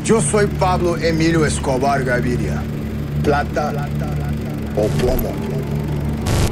Yo soy Pablo Emilio Escobar Gaviria. Plata o plomo.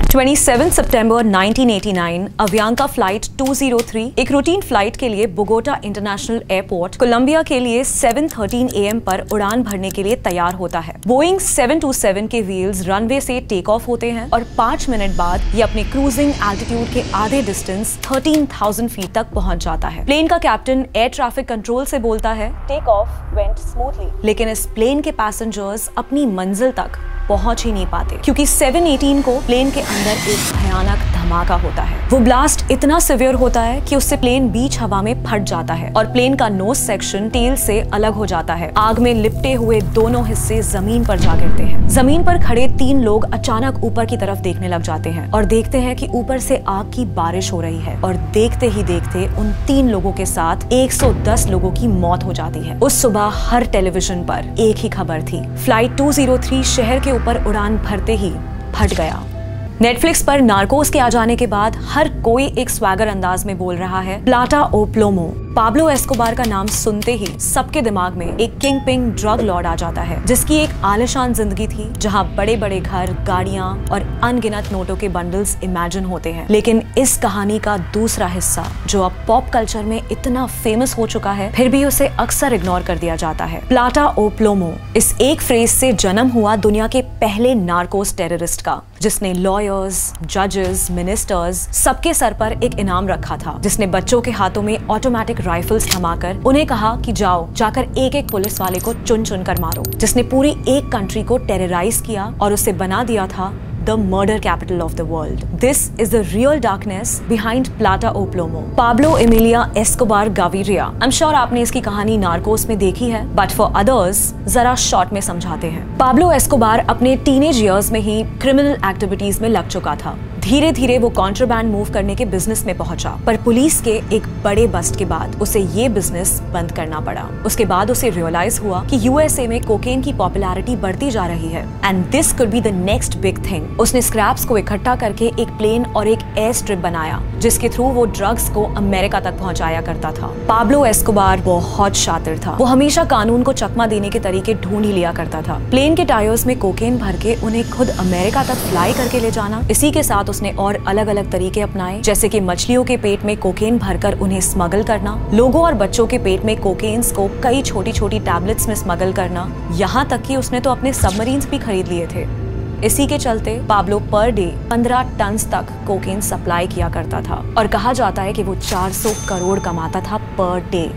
27 सितंबर 1989 अवियांका flight 203 एक routine flight के लिए Bogota international airport Colombia के लिए 7:13 AM पर उड़ान भरने के लिए तैयार होता है। बोइंग 727 के व्हील्स रनवे से टेक ऑफ होते हैं और 5 मिनट बाद ये अपने क्रूजिंग एल्टीट्यूड के आधे डिस्टेंस 13,000 फीट तक पहुंच जाता है। प्लेन का कैप्टन एयर ट्रैफिक कंट्रोल से बोलता है, टेक ऑफ वेंट स्मूथली, लेकिन इस प्लेन के पैसेंजर्स अपनी मंजिल तक पहुंच ही नहीं पाते क्योंकि 718 को प्लेन के अंदर एक भयानक धमाका होता है। वो ब्लास्ट इतना सिवियर होता है कि उससे प्लेन बीच हवा में फट जाता है और प्लेन का नोज सेक्शन टेल से अलग हो जाता है। आग में लिपटे हुए दोनों हिस्से जमीन पर जा गिरते हैं। जमीन पर खड़े 3 लोग अचानक ऊपर की तरफ देखने लग जाते हैं और देखते हैं कि ऊपर से आग की बारिश हो रही है और देखते ही देखते उन 3 लोगों के साथ 110 लोगों की मौत हो जाती है। उस सुबह हर टेलीविजन पर एक ही खबर थी, फ्लाइट 203 शहर के ऊपर उड़ान भरते ही फट गया। नेटफ्लिक्स पर नार्कोस के आ जाने के बाद हर कोई एक स्वैगर अंदाज में बोल रहा है, प्लाटा ओ प्लोमो। पाब्लो एस्कोबार का नाम सुनते ही सबके दिमाग में एक किंग पिंग ड्रग लॉर्ड आ जाता है जिसकी एक आलिशान जिंदगी थी जहां बड़े बड़े घर, गाड़ियां और अनगिनत नोटों के बंडल्स इमेजिन होते हैं। लेकिन इस कहानी का दूसरा हिस्सा जो अब पॉप कल्चर में इतना फेमस हो चुका है फिर भी उसे अक्सर इग्नोर कर दिया जाता है। प्लाटा ओ प्लोमो इस एक फ्रेज से जन्म हुआ दुनिया के पहले नार्कोस टेररिस्ट का, जिसने लॉयर्स, जजेस, मिनिस्टर्स सबके सर पर एक इनाम रखा था, जिसने बच्चों के हाथों में ऑटोमेटिक राइफल्स थमाकर उन्हें कहा कि जाओ जाकर एक एक पुलिस वाले को चुन चुन कर मारो, जिसने पूरी एक कंट्री को टेरराइज किया और उसे बना दिया था the murder capital of the world. This is the real darkness behind Plata o Plomo. Pablo Emilio Escobar Gaviria. I'm sure आपने इसकी कहानी नार्कोस में देखी है, but for others जरा शॉर्ट में समझाते हैं। पाब्लो एस्कोबार अपने टीनेज ईयर्स में ही क्रिमिनल एक्टिविटीज में लग चुका था। धीरे धीरे वो कॉन्ट्राबैंड मूव करने के बिजनेस में पहुंचा, पर पुलिस के एक बड़े बस्ट के बाद उसे ये बिजनेस बंद करना पड़ा। उसके बाद उसे रियलाइज हुआ कि यूएसए में कोकेन की पॉपुलैरिटी बढ़ती जा रही है and this could be the next big thing. उसने स्क्रैप्स को इकट्ठा करके एक प्लेन और एक एयर स्ट्रिप बनाया जिसके थ्रू वो ड्रग्स को अमेरिका तक पहुंचाया करता था। पाब्लो एस्कोबार बहुत शातिर था। वो हमेशा कानून को चकमा देने के तरीके ढूंढ ही लिया करता था। प्लेन के टायर्स में कोकेन भर के उन्हें खुद अमेरिका तक फ्लाई करके ले जाना, इसी के साथ उसने और अलग अलग तरीके अपनाए, जैसे कि मछलियों के पेट में कोकेन भरकर उन्हें स्मगल करना, लोगों और बच्चों के पेट में कोकेन्स को कई छोटी छोटी टैबलेट्स में स्मगल करना, यहाँ तक कि उसने तो अपने सबमरीन्स भी खरीद लिए थे। इसी के चलते पाब्लो पर डे 15 टन तक कोकेन सप्लाई किया करता था और कहा जाता है कि वो 400 करोड़ कमाता था पर डे।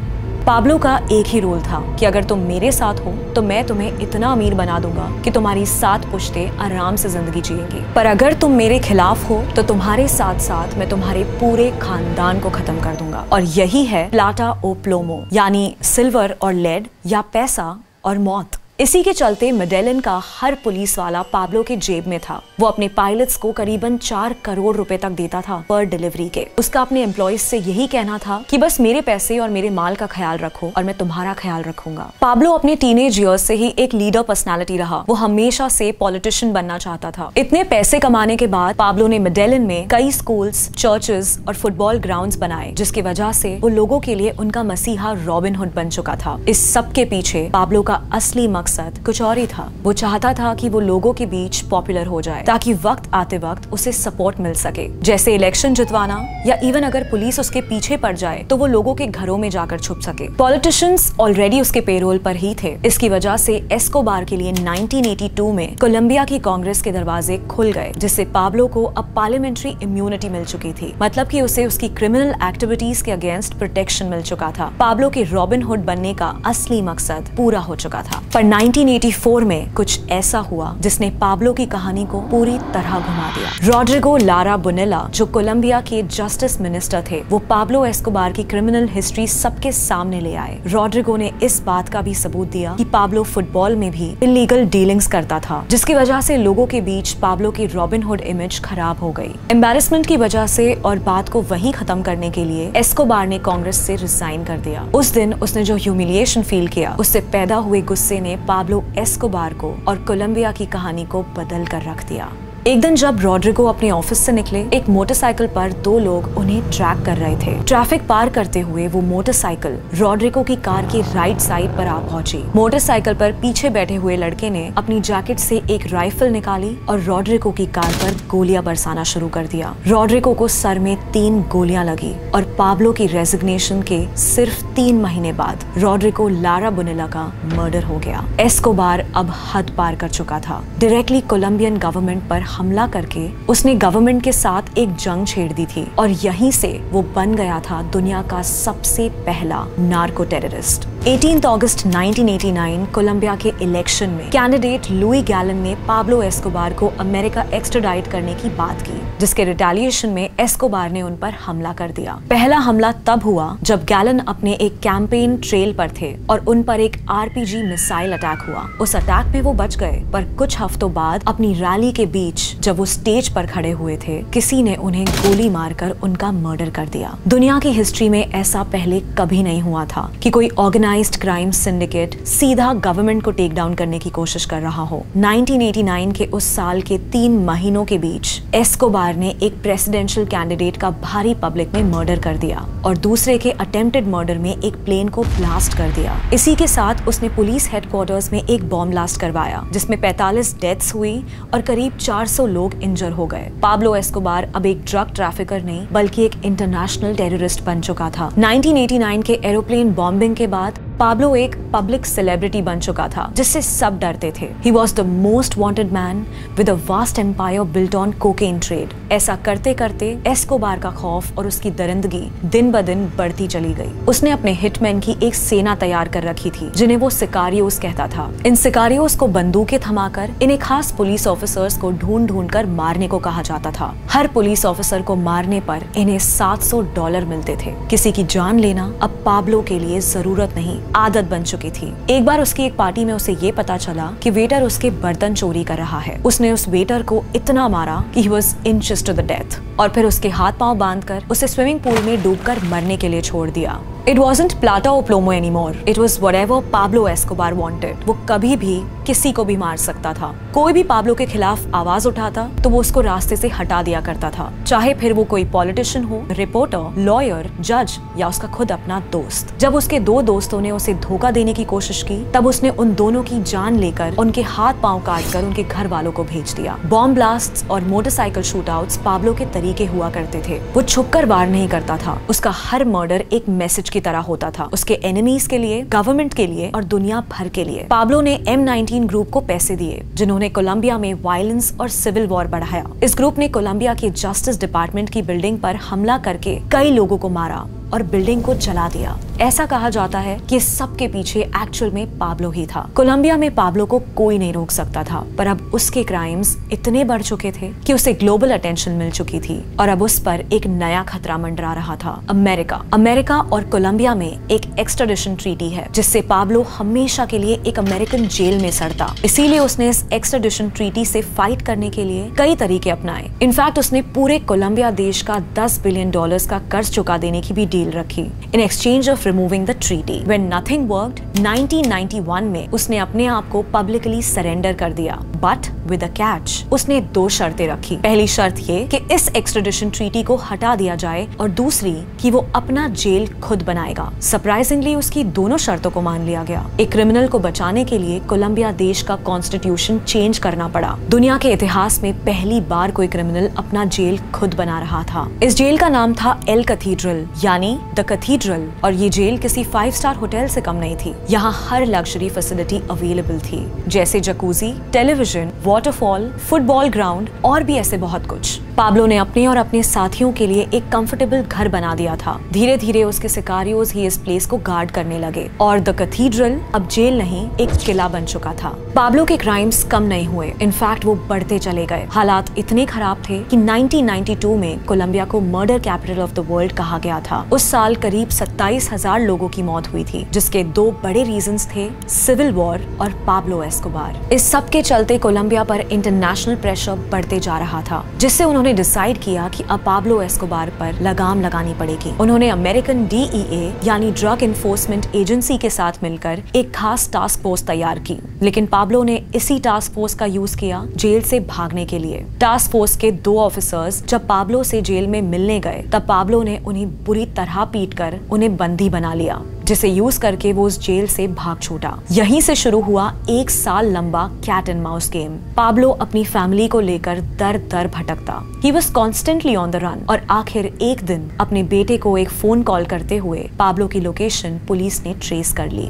पाब्लो का एक ही रूल था कि अगर तुम मेरे साथ हो तो मैं तुम्हें इतना अमीर बना दूंगा कि तुम्हारी 7 पुश्तें आराम से जिंदगी जिएंगी, पर अगर तुम मेरे खिलाफ हो तो तुम्हारे साथ साथ मैं तुम्हारे पूरे खानदान को खत्म कर दूंगा। और यही है प्लाटा ओ प्लोमो, यानी सिल्वर और लेड या पैसा और मौत। इसी के चलते मेडेलिन का हर पुलिस वाला पाब्लो के जेब में था। वो अपने पायलट्स को करीबन 4 करोड़ रुपए तक देता था पर डिलीवरी के। उसका अपने एम्प्लॉइज से यही कहना था कि बस मेरे पैसे और मेरे माल का ख्याल रखो और मैं तुम्हारा ख्याल रखूंगा। पाब्लो अपने टीनेज ईयर्स से ही एक लीडर पर्सनालिटी रहा। वो हमेशा से पॉलिटिशियन बनना चाहता था। इतने पैसे कमाने के बाद पाब्लो ने मेडेलिन में कई स्कूल्स, चर्चेस और फुटबॉल ग्राउंड्स बनाए, जिसकी वजह से वो लोगों के लिए उनका मसीहा रॉबिन हुड बन चुका था। इस सब के पीछे पाब्लो का असली मकसद कुछ और ही था। वो चाहता था कि वो लोगों के बीच पॉपुलर हो जाए ताकि वक्त आते वक्त उसे सपोर्ट मिल सके, जैसे इलेक्शन जितवाना या इवन अगर पुलिस उसके पीछे पड़ जाए तो वो लोगों के घरों में जाकर छुप सके। पॉलिटिशियंस ऑलरेडी उसके पेरोल पर ही थे। इसकी वजह से एस्कोबार के लिए 1982 में कोलंबिया की कांग्रेस के दरवाजे खुल गए, जिससे पाब्लो को अब पार्लियामेंट्री इम्यूनिटी मिल चुकी थी, मतलब कि उसे उसकी क्रिमिनल एक्टिविटीज के अगेंस्ट प्रोटेक्शन मिल चुका था। पाब्लो के रॉबिन हुड बनने का असली मकसद पूरा हो चुका था। पर 1984 में कुछ ऐसा हुआ जिसने पाब्लो की कहानी को पूरी तरह घुमा दिया। रॉड्रिगो लारा बोनेला, जो कोलंबिया के जस्टिस मिनिस्टर थे, वो पाब्लो एस्कोबार की क्रिमिनल हिस्ट्री सबके सामने ले आए। रॉड्रिगो ने इस बात का भी सबूत दिया कि पाब्लो फुटबॉल में भी इलीगल डीलिंग्स करता था, जिसकी वजह से लोगों के बीच पाब्लो की रॉबिन हुड इमेज खराब हो गई। एम्बैरेसमेंट की वजह से और बात को वहीं खत्म करने के लिए एस्कोबार ने कांग्रेस से रिजाइन कर दिया। उस दिन उसने जो ह्यूमिलिएशन फील किया, उससे पैदा हुए गुस्से ने पाब्लो एस्कोबार को और कोलंबिया की कहानी को बदल कर रख दिया। एक दिन जब रॉड्रिगो अपने ऑफिस से निकले, एक मोटरसाइकिल पर दो लोग उन्हें ट्रैक कर रहे थे। ट्रैफिक पार करते हुए वो मोटरसाइकिल रॉड्रिगो की कार की राइट साइड पर आ पहुंची। मोटरसाइकिल पर पीछे बैठे हुए लड़के ने अपनी जैकेट से एक राइफल निकाली और रॉड्रिगो की कार पर गोलियां बरसाना शुरू कर दिया। रॉड्रिगो को सर में 3 गोलियां लगी और पाब्लो की रेजिग्नेशन के सिर्फ 3 महीने बाद रॉड्रिगो लारा बोनेला का मर्डर हो गया। एस्कोबार अब हद पार कर चुका था। डायरेक्टली कोलंबियन गवर्नमेंट पर हमला करके उसने गवर्नमेंट के साथ एक जंग छेड़ दी थी और यहीं से वो बन गया था दुनिया का सबसे पहला नार्को टेररिस्ट। 18 अगस्त 1989 कोलंबिया के इलेक्शन में कैंडिडेट लुई गैलन ने पाब्लो एस्कोबार को अमेरिका एक्सट्राडाइट करने की बात की, जिसके रिटेलिएशन में एस्कोबार ने उन पर हमला कर दिया। पहला हमला तब हुआ जब गैलन अपने एक कैंपेन ट्रेल पर थे और उन पर एक आरपीजी मिसाइल अटैक हुआ। उस अटैक में वो बच गए, पर कुछ हफ्तों बाद अपनी रैली के बीच जब वो स्टेज पर खड़े हुए थे, किसी ने उन्हें गोली मारकर उनका मर्डर कर दिया। दुनिया की हिस्ट्री में ऐसा पहले कभी नहीं हुआ था कि कोई ऑर्गेनाइज्ड क्राइम सिंडिकेट सीधा गवर्नमेंट को टेक डाउन करने की कोशिश कर रहा हो। 1989 के उस साल के 3 महीनों के बीच एस्कोबार ने एक प्रेसिडेंशियल कैंडिडेट का भारी पब्लिक में मर्डर कर दिया और दूसरे के अटेम्प्टेड मर्डर में एक प्लेन को ब्लास्ट कर दिया। इसी के साथ उसने पुलिस हेडक्वार्टर्स में एक बॉम्ब ब्लास्ट करवाया, जिसमें 45 डेथ्स हुई और करीब 400 लोग इंजर हो गए। पाब्लो एस्कोबार अब एक ड्रग ट्रैफिकर नहीं बल्कि एक इंटरनेशनल टेररिस्ट बन चुका था। 1989 के एरोप्लेन बॉम्बिंग के बाद पाब्लो एक पब्लिक सेलिब्रिटी बन चुका था, जिससे सब डरते थे। He was the most wanted man with a vast empire built on cocaine trade। ऐसा करते करते एस्कोबार का खौफ और उसकी दरिंदगी दिन ब दिन बढ़ती चली गई। उसने अपने हिटमैन की एक सेना तैयार कर रखी थी, जिन्हें वो सिकारियोस कहता था। इन सिकारियोस को बंदूकें थमाकर इन्हें खास पुलिस ऑफिसर्स को ढूंढ कर मारने को कहा जाता था। हर पुलिस ऑफिसर को मारने पर इन्हें $700 मिलते थे। किसी की जान लेना अब पाब्लो के लिए जरूरत नहीं, आदत बन चुकी थी। एक बार उसकी एक पार्टी में उसे ये पता चला कि वेटर उसके बर्तन चोरी कर रहा है। उसने उस वेटर को इतना मारा कि he was inches to the death और फिर उसके हाथ पांव बांधकर उसे स्विमिंग पूल में डूबकर मरने के लिए छोड़ दिया। It wasn't plata or plomo anymore. It was whatever Pablo Escobar wanted. वो कभी भी किसी को भी मार सकता था। कोई भी पाब्लो के खिलाफ आवाज उठाता तो वो उसको रास्ते से हटा दिया करता था, चाहे फिर वो कोई पॉलिटिशियन हो, रिपोर्टर, लॉयर, जज या उसका खुद अपना दोस्त। जब उसके 2 दोस्तों ने उसे धोखा देने की कोशिश की, तब उसने उन दोनों की जान लेकर उनके हाथ पांव काटकर उनके घर वालों को भेज दिया। बॉम्ब ब्लास्ट्स और मोटरसाइकिल शूटआउट्स पाब्लो के तरीके हुआ करते थे। वो छुपकर वार नहीं करता था। उसका हर मर्डर एक मैसेज की तरह होता था, उसके एनिमीज के लिए, गवर्नमेंट के लिए और दुनिया भर के लिए। पाब्लो ने M19 ग्रुप को पैसे दिए, जिन्होंने कोलंबिया में वायलेंस और सिविल वॉर बढ़ाया। इस ग्रुप ने कोलंबिया के जस्टिस डिपार्टमेंट की बिल्डिंग पर हमला करके कई लोगों को मारा और बिल्डिंग को जला दिया। ऐसा कहा जाता है कि सबके पीछे एक्चुअल में पाब्लो ही था। कोलंबिया में पाब्लो को कोई नहीं रोक सकता था, पर अब उसके क्राइम्स इतने बढ़ चुके थे कि उसे ग्लोबल अटेंशन मिल चुकी थी और अब उस पर एक नया खतरा मंडरा रहा था। अमेरिका और कोलंबिया में एक एक्सट्राडिशन ट्रीटी है, जिससे पाब्लो हमेशा के लिए एक अमेरिकन जेल में सड़ता। इसीलिए उसने इस एक्सट्राडिशन ट्रीटी से फाइट करने के लिए कई तरीके अपनाए। इनफैक्ट उसने पूरे कोलंबिया देश का $10 बिलियन का कर्ज चुका देने की भी डील रखी in exchange of removing the treaty. When nothing worked, 1991 में उसने अपने आप को पब्लिकली सरेंडर कर दिया, बट विद अ कैच। उसने 2 शर्तें रखी। पहली शर्त ये कि इस एक्सट्राडिशन ट्रीटी को हटा दिया जाए और दूसरी कि वो अपना जेल खुद बनाएगा। सरप्राइजिंगली उसकी दोनों शर्तों को मान लिया गया। एक क्रिमिनल को बचाने के लिए कोलंबिया देश का कॉन्स्टिट्यूशन चेंज करना पड़ा। दुनिया के इतिहास में पहली बार कोई क्रिमिनल अपना जेल खुद बना रहा था। इस जेल का नाम था एल कैथीड्रल, यानी द कैथीड्रल, और ये जेल किसी 5 स्टार होटल से कम नहीं थी। यहाँ हर लग्जरी फैसिलिटी अवेलेबल थी, जैसे jacuzzi, television, waterfall, football ground और भी ऐसे बहुत कुछ। पाब्लो ने अपने और अपने साथियों के लिए एक कंफर्टेबल घर बना दिया था। धीरे धीरे उसके सिकारियोस ही इस प्लेस को गार्ड करने लगे और द कैथीड्रल अब जेल नहीं, एक किला बन चुका था। पाब्लो के क्राइम्स कम नहीं हुए, इनफैक्ट वो बढ़ते चले गए। हालात इतने खराब थे कि 1992 में कोलंबिया को murder capital of the world कहा गया था। उस साल करीब 27,000 लोगों की मौत हुई थी, जिसके 2 बड़े रीजंस थे, सिविल वॉर और पाब्लो एस्कोबार। इस सब के चलते कोलंबिया पर इंटरनेशनल प्रेशर बढ़ते जा रहा था, जिससे उन्होंने उन्होंने डिसाइड किया कि अब पाब्लो एस्कोबार पर लगाम लगानी पड़ेगी। उन्होंने अमेरिकन DEA यानी ड्रग एनफोर्समेंट एजेंसी के साथ मिलकर एक खास टास्क फोर्स तैयार की, लेकिन पाब्लो ने इसी टास्क फोर्स का यूज किया जेल से भागने के लिए। टास्क फोर्स के 2 ऑफिसर्स जब पाब्लो से जेल में मिलने गए तब पाब्लो ने उन्हें बुरी तरह पीटकर उन्हें बंदी बना लिया, जिसे यूज करके वो उस जेल से भाग छूटा। यहीं से शुरू हुआ 1 साल लंबा cat and mouse game. Pablo अपनी फैमिली को लेकर दर दर भटकता। He was constantly on the run और आखिर एक दिन अपने बेटे को एक फोन कॉल करते हुए पाब्लो की लोकेशन पुलिस ने ट्रेस कर ली।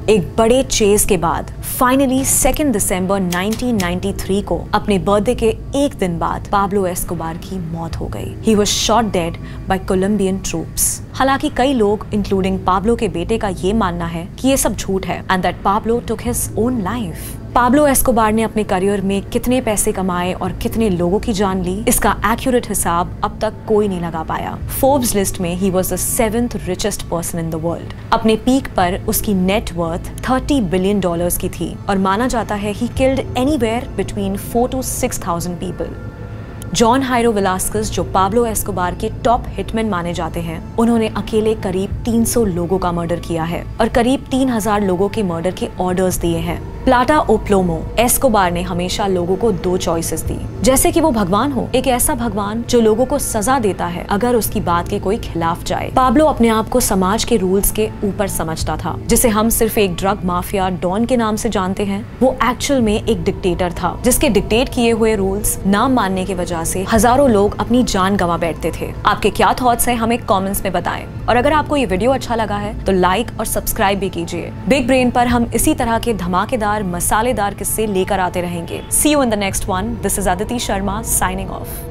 एक बड़े चेज के बाद फाइनली 2 दिसंबर 1993 को अपने बर्थडे के एक दिन बाद पाब्लो एस्कोबार की मौत हो गई। He was shot dead by Colombian troops। हालांकि कई लोग इंक्लूडिंग पाब्लो के बेटे का ये मानना है कि ये सब झूठ है and that Pablo took his own life। Pablo Escobar ने अपने करियर में कितने पैसे कमाए और कितने लोगों की जान ली, इसका एक्यूरेट हिसाब अब तक कोई नहीं लगा पाया। फोर्ब्स लिस्ट में he was the 7th richest person in the world। अपने पीक पर उसकी नेट वर्थ $30 बिलियन की थी और माना जाता है he killed anywhere between 4 to 6,000 people। John हायरो वेलास्केस, जो पाब्लो एस्कोबार के टॉप हिटमैन माने जाते हैं, उन्होंने अकेले करीब 300 लोगों का मर्डर किया है और करीब 3000 लोगों के मर्डर के ऑर्डर्स दिए हैं। प्लाटा ओ प्लोमो, एस्कोबार ने हमेशा लोगों को 2 चॉइसेस दी, जैसे कि वो भगवान हो, एक ऐसा भगवान जो लोगों को सजा देता है अगर उसकी बात के कोई खिलाफ जाए। पाब्लो अपने आप को समाज के रूल्स के ऊपर समझता था, जिसे हम सिर्फ एक ड्रग माफिया डॉन के नाम से जानते हैं। वो एक्चुअल में एक डिक्टेटर था, जिसके डिक्टेट किए हुए रूल्स ना मानने की वजह से हजारों लोग अपनी जान गंवा बैठते थे। आपके क्या थॉट्स हैं हमें कमेंट्स में बताएं, और अगर आपको ये वीडियो अच्छा लगा है तो लाइक और सब्सक्राइब भी कीजिए। बिग ब्रेन पर हम इसी तरह के धमाकेदार मसालेदार किस्से लेकर आते रहेंगे। See you in the next one. This is Aditi Sharma signing off.